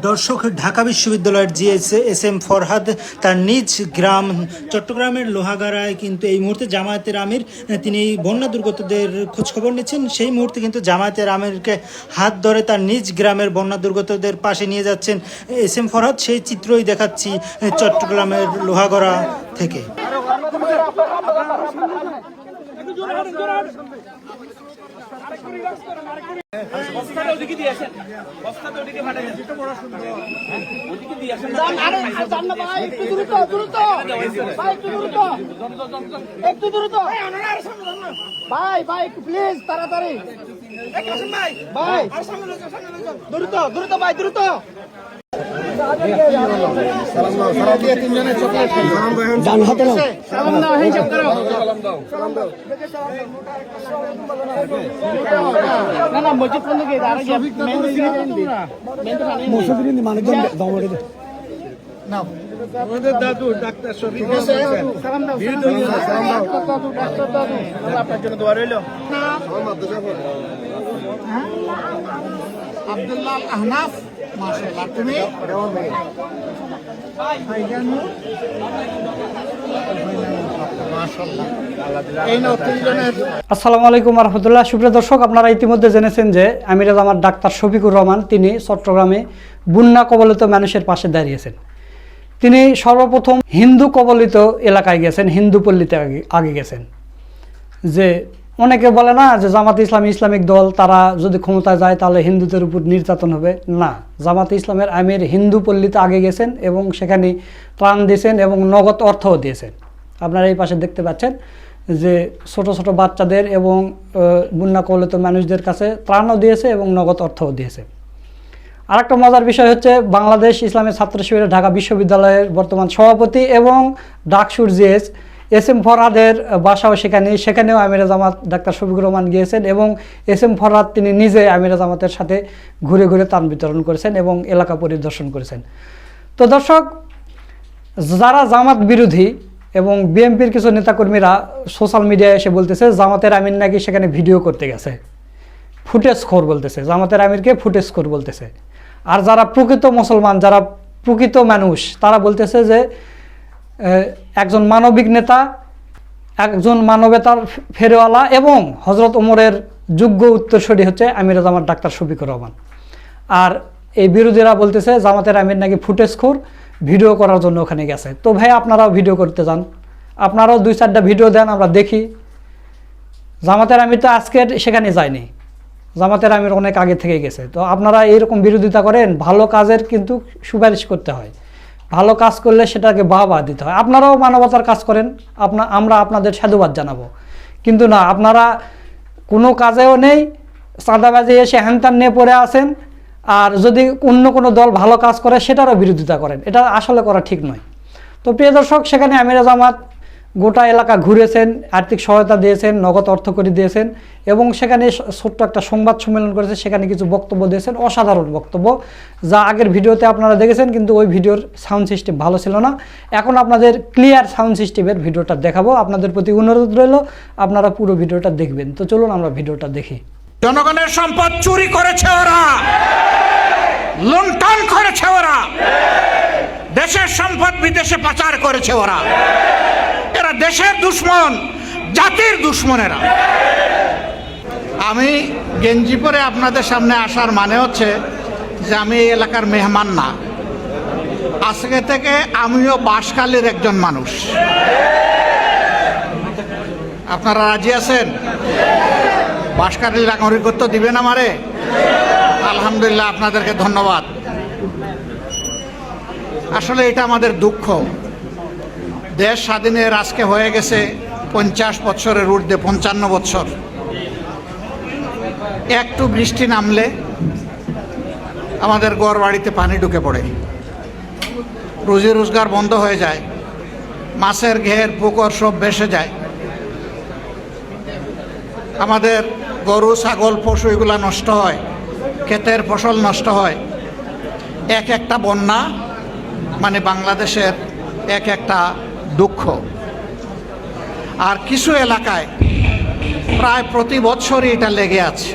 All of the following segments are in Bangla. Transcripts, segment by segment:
দর্শক, ঢাকা বিশ্ববিদ্যালয়ের জিএস এম ফরহাদ তার নিজ গ্রাম চট্টগ্রামের লোহাগাড়ায় কিন্তু এই মুহূর্তে জামায়াতের আমির তিনি বন্যা দুর্গতদের খোঁজখবর নিচ্ছেন। সেই মুহূর্তে কিন্তু জামায়াতের আমিরকে হাত ধরে তার নিজ গ্রামের বন্যা দুর্গতদের পাশে নিয়ে যাচ্ছেন এস এম ফরহাদ। সেই চিত্রই দেখাচ্ছি চট্টগ্রামের লোহাগড়া থেকে। ভাই ভাই প্লিজ তাড়াতাড়ি ভাই দ্রুত দ্রুত ভাই দ্রুত। আমাদের দাদু ডাক্তার শফিক আপনার জন্য দোয়া রইল। আব্দুল্লাহ আহনাফ মাশাআল্লাহ তুমি আসসালামু আলাইকুম রহমতুল্লাহ। সুপ্রিয় দর্শক, আপনারা ইতিমধ্যে জেনেছেন যে আমির জামাত ডাক্তার শফিকুর রহমান তিনি চট্টগ্রামে বন্যা কবলিত মানুষের পাশে দাঁড়িয়েছেন। তিনি সর্বপ্রথম হিন্দু কবলিত এলাকায় গেছেন, হিন্দু পল্লীতে আগে গেছেন। যে অনেকে বলে না যে জামাতে ইসলামী ইসলামিক দল, তারা যদি ক্ষমতায় যায় তাহলে হিন্দুদের উপর নির্যাতন হবে। না, জামাতে ইসলামের আমির হিন্দু পল্লীতে আগে গেছেন এবং সেখানে ত্রাণ দিয়েছেন এবং নগদ অর্থও দিয়েছেন। আপনারা এই পাশে দেখতে পাচ্ছেন যে ছোট ছোট বাচ্চাদের এবং বন্যা কবলিত মানুষদের কাছে ত্রাণও দিয়েছে এবং নগদ অর্থও দিয়েছে। আর একটা মজার বিষয় হচ্ছে, বাংলাদেশ ইসলামী ছাত্র শিবিরের ঢাকা বিশ্ববিদ্যালয়ের বর্তমান সভাপতি এবং ডাকসুর এস এম ফরহাদের বাসাও সেখানেও আমির জামাত ডাক্তার শফিকুর রহমান গিয়েছেন এবং এস এম ফরহাদ তিনি নিজে আমির জামাতের সাথে ঘুরে ঘুরে ত্রাণ বিতরণ করেছেন এবং এলাকা পরিদর্শন করেছেন। তো দর্শক, যারা জামাত বিরোধী এবং বিএনপির কিছু নেতাকর্মীরা সোশ্যাল মিডিয়ায় এসে বলতেছে জামাতের আমির নাকি সেখানে ভিডিও করতে গেছে, ফুটেজখোর বলতেছে, জামাতের আমিরকে ফুটেজখোর বলতেছে। আর যারা প্রকৃত মুসলমান, যারা প্রকৃত মানুষ, তারা বলতেছে যে একজন মানবিক নেতা, একজন মানবতার ফেরিওয়ালা এবং হজরত ওমরের যোগ্য উত্তরসূরি হচ্ছে আমির জামাত ডাক্তার শফিকুর রহমান। আর এই বিরোধীরা বলতেছে জামাতের আমির নাকি ফুটেজখোর, ভিডিও করার জন্য ওখানে গেছে। তো ভাই, আপনারাও ভিডিও করতে যান, আপনারাও 2-4টা ভিডিও দেন, আমরা দেখি। জামাতের আমির তো আজকে সেখানে যায়নি, জামাতের আমির অনেক আগে থেকে গেছে। তো আপনারা এইরকম বিরোধিতা করেন, ভালো কাজের কিন্তু সুপারিশ করতে হয়, ভালো কাজ করলে সেটাকে বাহবা দিতে হয়। আপনারাও মানবতার কাজ করেন, আমরা আপনাদের সাধুবাদ জানাবো। কিন্তু না, আপনারা কোনো কাজেও নেই, চাঁদাবাজি এসে হ্যানত্যান নিয়ে পড়ে আছেন। আর যদি অন্য কোনো দল ভালো কাজ করে সেটারও বিরোধিতা করেন, এটা আসলে করা ঠিক নয়। তো প্রিয় দর্শক, সেখানে আমির জামাত গোটা এলাকা ঘুরেছেন, আর্থিক সহায়তা দিয়েছেন, নগদ অর্থ করে দিয়েছেন এবং সেখানে ছোট্ট একটা সংবাদ সম্মেলন করেছে, সেখানে কিছু বক্তব্য দিয়েছেন, অসাধারণ বক্তব্য, যা আগের ভিডিওতে আপনারা দেখেছেন, কিন্তু ওই ভিডিওর সাউন্ড সিস্টেম ভালো ছিল না। এখন আপনাদের ক্লিয়ার সাউন্ড সিস্টেমের ভিডিওটা দেখাবো। আপনাদের প্রতি অনুরোধ রইল আপনারা পুরো ভিডিওটা দেখবেন। তো চলুন আমরা ভিডিওটা দেখি। জনগণের সম্পদ চুরি করেছে ওরা, লুণ্ঠন করেছে ওরা, দেশের সম্পদ বিদেশে পাচার করেছে ওরা। এরা দেশের দুশ্মন, জাতির দুশ্মনেরা। আমি গেঞ্জি পরে আপনাদের সামনে আসার মানে হচ্ছে যে আমি এই এলাকার মেহমান না। আজকে থেকে আমিও বাঁশখালীর একজন মানুষ। আপনারা রাজি আছেন? বাঁশখালীর নাগরিকত্ব দিবেন আমারে? আলহামদুলিল্লাহ, আপনাদেরকে ধন্যবাদ। আসলে এটা আমাদের দুঃখ। দেশ স্বাধীনের আজকে হয়ে গেছে 50 বছরের ঊর্ধ্বে, 55 বছর। একটু বৃষ্টি নামলে আমাদের ঘর বাড়িতে পানি ঢুকে পড়ে, রুজি রোজগার বন্ধ হয়ে যায়, মাছের ঘের পুকুর সব ভেসে যায়, আমাদের গরু ছাগল পশু এগুলা নষ্ট হয়, ক্ষেতের ফসল নষ্ট হয়। এক একটা বন্যা মানে বাংলাদেশের এক একটা দুঃখ। আর কিছু এলাকায় প্রায় প্রতি বছরই এটা লেগে আছে,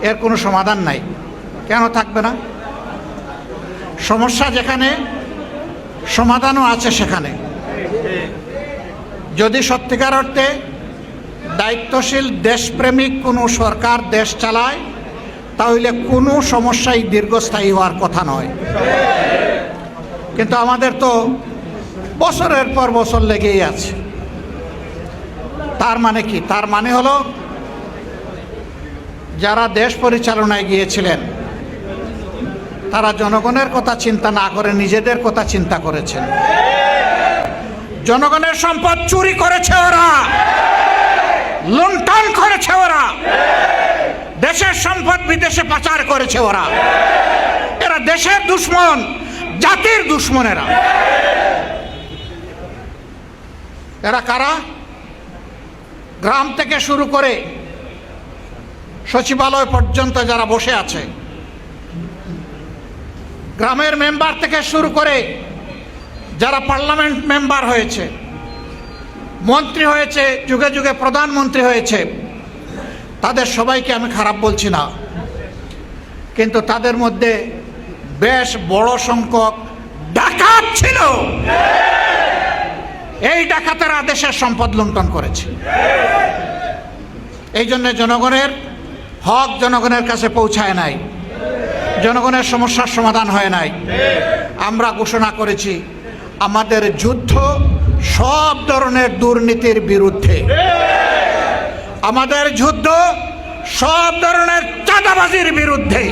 এর কোনো সমাধান নাই। কেন থাকবে না? সমস্যা যেখানে সমাধানও আছে সেখানে। যদি সত্যিকার অর্থে দায়িত্বশীল দেশপ্রেমিক কোনো সরকার দেশ চালায়, তাহলে কোনো সমস্যাই দীর্ঘস্থায়ী হওয়ার কথা নয়। কিন্তু আমাদের তো বছরের পর বছর লেগেই আছে। তার মানে কি? তার মানে হলো যারা দেশ পরিচালনায় গিয়েছিলেন তারা জনগণের কথা চিন্তা না করে নিজেদের কথা চিন্তা করেছেন। জনগণের সম্পদ চুরি করেছে ওরা, লুণ্ঠন করেছে ওরা, দেশের সম্পদ বিদেশে পাচার করেছে ওরা। এরা দেশের দুশ্মন, জাতির দুশ্মনেরা। এরা কারা? গ্রাম থেকে শুরু করে সচিবালয় পর্যন্ত যারা বসে আছে, গ্রামের মেম্বার থেকে শুরু করে যারা পার্লামেন্ট মেম্বার হয়েছে, মন্ত্রী হয়েছে, যুগে যুগে প্রধানমন্ত্রী হয়েছে, তাদের সবাইকে আমি খারাপ বলছি না, কিন্তু তাদের মধ্যে বেশ বড় সংখ্যক ডাকাত ছিল। এই ডাকাতেরা দেশের সম্পদ লুণ্ঠন করেছে। এই জন্য জনগণের হক জনগণের কাছে পৌঁছায় নাই, জনগণের সমস্যার সমাধান হয় নাই। আমরা ঘোষণা করেছি আমাদের যুদ্ধ সব ধরনের দুর্নীতির বিরুদ্ধে, আমাদের যুদ্ধ সব ধরনের চাঁদাবাজির বিরুদ্ধে,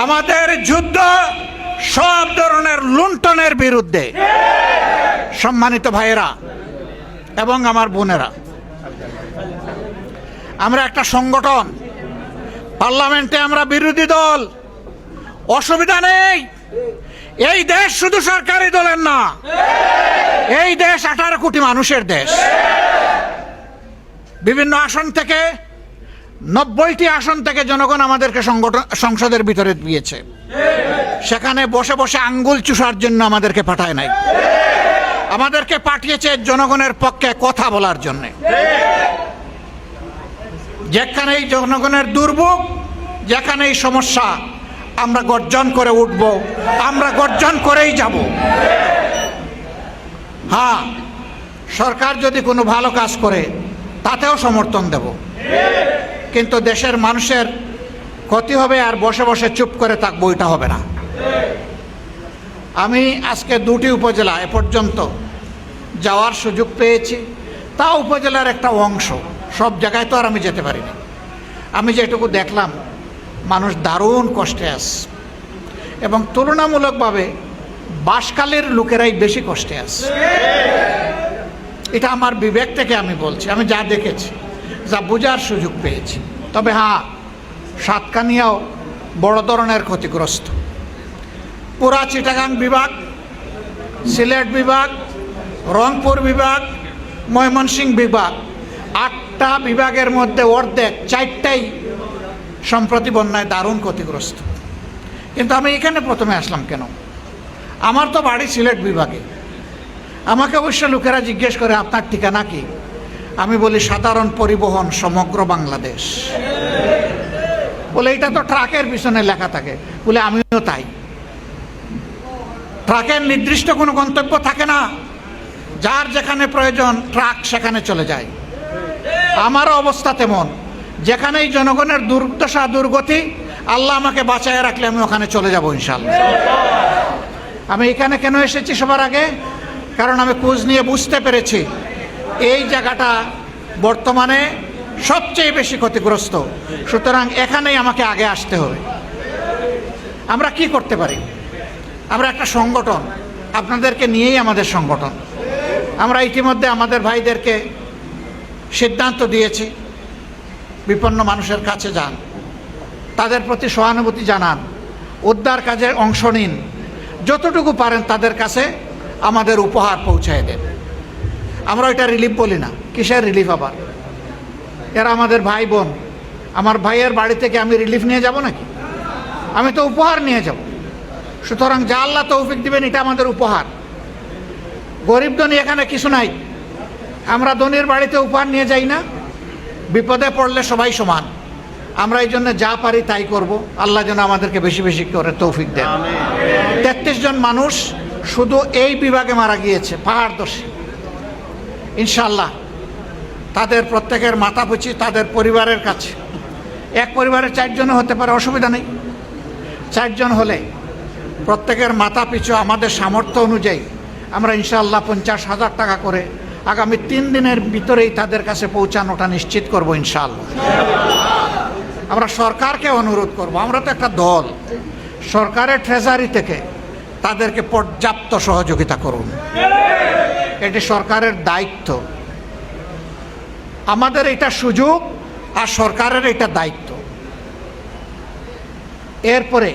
আমাদের যুদ্ধ সব ধরনের লুণ্ঠনের বিরুদ্ধে। সম্মানিত ভাইয়েরা এবং আমার বোনেরা, আমরা একটা সংগঠন, পার্লামেন্টে আমরা বিরোধী দল, অসুবিধা নেই। এই দেশ শুধু সরকারি দলের না, এই দেশ 18 কোটি মানুষের দেশ। বিভিন্ন আসন থেকে 90টি আসন থেকে জনগণ আমাদেরকে সংসদের ভিতরে দিয়েছে। সেখানে বসে বসে আঙ্গুল চুষার জন্য আমাদেরকে পাঠায় নাই, আমাদেরকে পাঠিয়েছে জনগণের পক্ষে কথা বলার জন্য। যেখানেই জনগণের দুর্ভোগ, যেখানেই সমস্যা, আমরা গর্জন করে উঠব, আমরা গর্জন করেই যাব। হ্যাঁ, সরকার যদি কোনো ভালো কাজ করে তাতেও সমর্থন দেব, কিন্তু দেশের মানুষের ক্ষতি হবে আর বসে বসে চুপ করে থাকবো, এটা হবে না। আমি আজকে 2টি উপজেলা এ পর্যন্ত যাওয়ার সুযোগ পেয়েছি, তা উপজেলার একটা অংশ, সব জায়গায় তো আর আমি যেতে পারিনি। আমি যেটুকু দেখলাম, মানুষ দারুণ কষ্টে আছে, এবং তুলনামূলকভাবে বাঁশখালীর লোকেরাই বেশি কষ্টে আছে। এটা আমার বিবেক থেকে আমি বলছি, আমি যা দেখেছি, যা বোঝার সুযোগ পেয়েছি। তবে হ্যাঁ, সাতকানিয়াও বড় ধরনের ক্ষতিগ্রস্ত। পুরা চিটাগাং বিভাগ, সিলেট বিভাগ, রংপুর বিভাগ, ময়মনসিংহ বিভাগ, 8টা বিভাগের মধ্যে অর্ধেক 4টাই সম্প্রতি বন্যায় দারুণ ক্ষতিগ্রস্ত। কিন্তু আমি এখানে প্রথমে আসলাম কেন? আমার তো বাড়ি সিলেট বিভাগে। আমাকে অবশ্য লোকেরা জিজ্ঞেস করে আপনার ঠিকানা কি? আমি বলি সাধারণ পরিবহন সমগ্র বাংলাদেশ। বলে এটা তো ট্রাকের পিছনে লেখা থাকে। বলে আমিও তাই। ট্রাকের নির্দিষ্ট কোনো গন্তব্য থাকে না, যার যেখানে প্রয়োজন ট্রাক সেখানে চলে যায়। আমারও অবস্থা তেমন, যেখানেই জনগণের দুর্দশা দুর্গতি, আল্লাহ আমাকে বাঁচায় রাখলে আমি ওখানে চলে যাব ইনশাআল্লাহ। আমি এখানে কেন এসেছি সবার আগে? কারণ আমি খোঁজ নিয়ে বুঝতে পেরেছি এই জায়গাটা বর্তমানে সবচেয়ে বেশি ক্ষতিগ্রস্ত। সুতরাং এখানেই আমাকে আগে আসতে হবে। আমরা কি করতে পারি? আমরা একটা সংগঠন, আপনাদেরকে নিয়েই আমাদের সংগঠন। আমরা ইতিমধ্যে আমাদের ভাইদেরকে সিদ্ধান্ত দিয়েছি, বিপন্ন মানুষের কাছে যান, তাদের প্রতি সহানুভূতি জানান, উদ্ধার কাজে অংশ নিন, যতটুকু পারেন তাদের কাছে আমাদের উপহার পৌঁছায় দেন। আমরা এটা রিলিফ বলি না। কিসের রিলিফ আবার? এরা আমাদের ভাই বোন। আমার ভাইয়ের বাড়ি থেকে আমি রিলিফ নিয়ে যাব নাকি? আমি তো উপহার নিয়ে যাব। সুতরাং যা আল্লাহ তৌফিক দিবেন, এটা আমাদের উপহার। গরিব ধনী এখানে কিছু নাই। আমরা ধনীর বাড়িতে উপহার নিয়ে যাই না। বিপদে পড়লে সবাই সমান। আমরা এই জন্য যা পারি তাই করব। আল্লাহ যেন আমাদেরকে বেশি বেশি করে তৌফিক দেন। 33 জন মানুষ শুধু এই বিভাগে মারা গিয়েছে, পাহাড়দর্শী। ইনশাল্লাহ তাদের প্রত্যেকের মাথাপিছু তাদের পরিবারের কাছে, এক পরিবারের 4 জনও হতে পারে, অসুবিধা নেই। 4 জন হলে প্রত্যেকের মাথাপিছু আমাদের সামর্থ্য অনুযায়ী আমরা ইনশাআল্লাহ 50,000 টাকা করে আগামী 3 দিনের ভিতরেই তাদের কাছে পৌঁছানোটা নিশ্চিত করব ইনশাআল্লাহ। আমরা সরকারকে অনুরোধ করব, আমরা তো একটা দল, সরকারের ট্রেজারি থেকে তাদেরকে পর্যাপ্ত সহযোগিতা করুন। এটি সরকারের দায়িত্ব, আমাদের এটা সুযোগ আর সরকারের এটা দায়িত্ব। এরপরে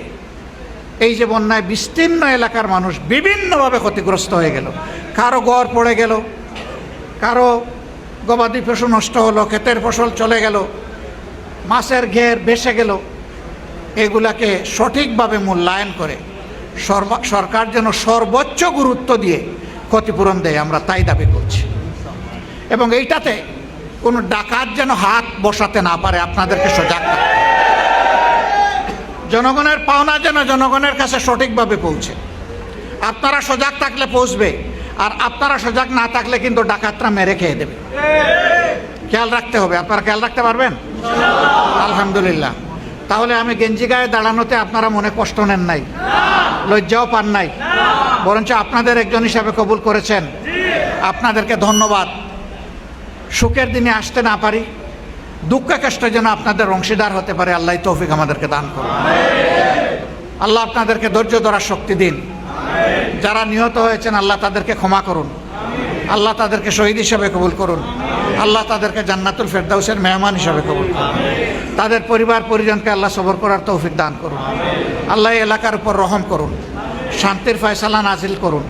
এই যে বন্যায় বিস্তীর্ণ এলাকার মানুষ বিভিন্নভাবে ক্ষতিগ্রস্ত হয়ে গেল, কারো ঘর পড়ে গেল, কারো গবাদি পশু নষ্ট হলো, ক্ষেতের ফসল চলে গেল, মাছের ঘের ভেসে গেল। এগুলাকে সঠিকভাবে মূল্যায়ন করে সরকার যেন সর্বোচ্চ গুরুত্ব দিয়ে ক্ষতিপূরণ দেয়, আমরা তাই দাবি করছি। এবং এইটাতে কোনো ডাকাত যেন হাত বসাতে না পারে, আপনাদেরকে সজাগ থাকতে। জনগণের পাওনা যেন জনগণের কাছে সঠিকভাবে পৌঁছে। আপনারা সজাগ থাকলে পৌঁছবে, আর আপনারা সজাগ না থাকলে কিন্তু ডাকাতরা মেরে খেয়ে দেবে। খেয়াল রাখতে হবে। আপনারা খেয়াল রাখতে পারবেন? আলহামদুলিল্লাহ। তাহলে আমি গেঞ্জি গায়ে দাঁড়ানোতে আপনারা মনে কষ্ট নেন নাই, লজ্জাও পান নাই, বরঞ্চ আপনাদের একজন হিসাবে কবুল করেছেন। আপনাদেরকে ধন্যবাদ। সুখের দিনে আসতে না পারি, দুঃখ কষ্ট যেন আপনাদের অংশীদার হতে পারে, আল্লাহ তৌফিক আমাদেরকে দান করুন। আল্লাহ আপনাদেরকে ধৈর্য ধরার শক্তি দিন। যারা নিহত হয়েছেন আল্লাহ তাদেরকে ক্ষমা করুন, আল্লাহ তাদেরকে শহীদ হিসাবে কবুল করুন, আল্লাহ তাদেরকে জান্নাতুল ফেরদাউসের মেহমান হিসাবে কবুল করুন। তাদের পরিবার পরিজনকে আল্লাহ সবর করার তৌফিক দান করুন। আল্লাহ এলাকার উপর রহম করুন, শান্তির ফয়সালা নাজিল করুন।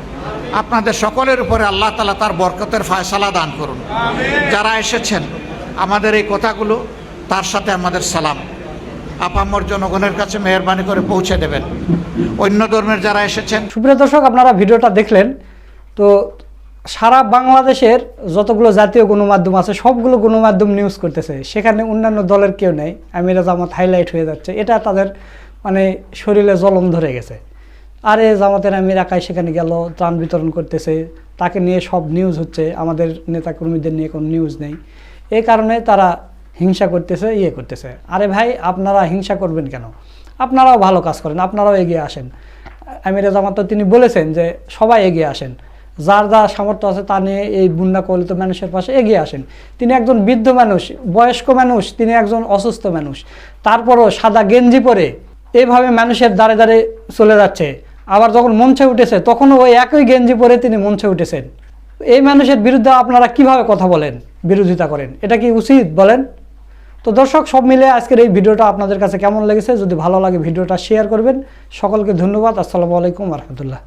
আপনাদের সকলের উপরে আল্লাহ তাআলা তার বরকতের ফয়সালা দান করুন। যারা এসেছেন আমাদের এই কথাগুলো তার সাথে আমাদের সালাম আপামর জনগণের কাছে মেহরবানি করে পৌঁছে দেবেন। অন্য ধর্মের যারা এসেছেন। সুপ্রিয় দর্শক, আপনারা ভিডিওটা দেখলেন। তো সারা বাংলাদেশের যতগুলো জাতীয় গণমাধ্যম আছে সবগুলো গণমাধ্যম নিউজ করতেছে, সেখানে অন্যান্য দলের কেউ নেই। আমিরা জামাত হাইলাইট হয়ে যাচ্ছে, এটা তাদের মানে শরীরে জলম ধরে গেছে। আর এ জামাতের আমির একাই সেখানে গেল, ত্রাণ বিতরণ করতেছে, তাকে নিয়ে সব নিউজ হচ্ছে, আমাদের নেতাকর্মীদের নিয়ে কোনো নিউজ নেই। এই কারণে তারা হিংসা করতেছে, করতেছে। আরে ভাই, আপনারা হিংসা করবেন কেন? আপনারাও ভালো কাজ করেন, আপনারাও এগিয়ে আসেন। আমিরা জামাত তিনি বলেছেন যে সবাই এগিয়ে আসেন, যার যা সামর্থ্য আছে তা নিয়ে এই বন্যা কবলিত মানুষের পাশে এগিয়ে আসেন। তিনি একজন বৃদ্ধ মানুষ, বয়স্ক মানুষ, তিনি একজন অসুস্থ মানুষ, তারপরও সাদা গেঞ্জি পরে এইভাবে মানুষের দ্বারে দ্বারে চলে যাচ্ছে। আবার যখন মঞ্চে উঠেছে তখনও ওই একই গেঞ্জি পরে তিনি মঞ্চে উঠেছেন। এই মানুষের বিরুদ্ধে আপনারা কিভাবে কথা বলেন, বিরোধিতা করেন? এটা কি উচিত বলেন? তো দর্শক, সব মিলে আজকের এই ভিডিওটা আপনাদের কাছে কেমন লেগেছে? যদি ভালো লাগে ভিডিওটা শেয়ার করবেন। সকলকে ধন্যবাদ। আসসালামু আলাইকুম ওয়া রাহমাতুল্লাহ।